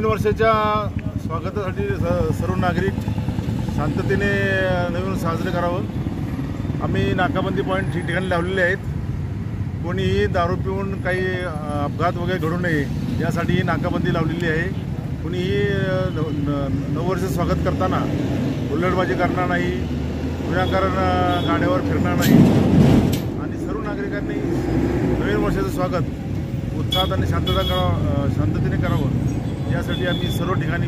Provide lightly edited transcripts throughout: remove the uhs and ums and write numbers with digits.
वर्षाच्या स्वागतासाठी सर्व नागरिक शांततेने नवीन वर्ष साजरे करावं। आम्ही नाकाबंदी पॉईंट ठिकठिकाणी लावलेले आहेत। कोणीही दारू पिऊन काही अपघात वगैरे घडू नये यासाठी नाकाबंदी लावलेली आहे। कोणीही नववर्ष स्वागत करताना हुल्लडबाजी करणार नाही, विनाकारण गाड्यावर फिरणार नाही आणि सर्व नागरिकांनी नवीन वर्षाचं स्वागत उत्साहात आणि शांततेने करावं यासाठी आम्ही सर्व ठिकाणी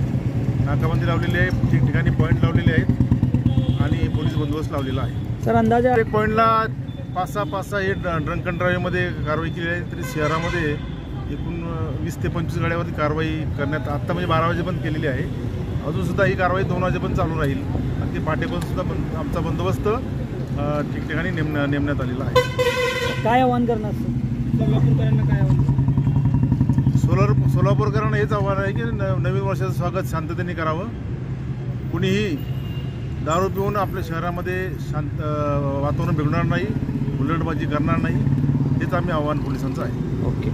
नाकाबंदी लावलेली आहे, ठिकठिकाणी पॉईंट लावलेले आहेत आणि पोलीस बंदोबस्त लावलेला आहे। सर अंदाजे एक पॉईंटला 5-6 हे ड्रंक अँड ड्राईव्हमध्ये कारवाई केली आहे। तरी शहरामध्ये एकूण 20 ते 25 गाड्यावरती कारवाई करण्यात आत्ता म्हणजे 12 वाजेपर्यंत केलेली आहे। अजूनसुद्धा ही कारवाई 2 वाजेपर्यंत चालू राहील आणि ती पाठेपर्यंतसुद्धा आमचा बंदोबस्त ठिकठिकाणी नेमण्यात आलेला आहे। काय आव्हान करणार सोलापूरकरांना, काय आव्हान? सोलापूरकरांना हेच आव्हान आहे की नवीन वर्षाचं स्वागत शांततेने करावं। कुणीही दारू पिऊन आपल्या शहरामध्ये शांत वातावरण बिघडणार नाही, हुल्लडबाजी करणार नाही, हेच आम्ही आव्हान पोलिसांचं आहे। ओके।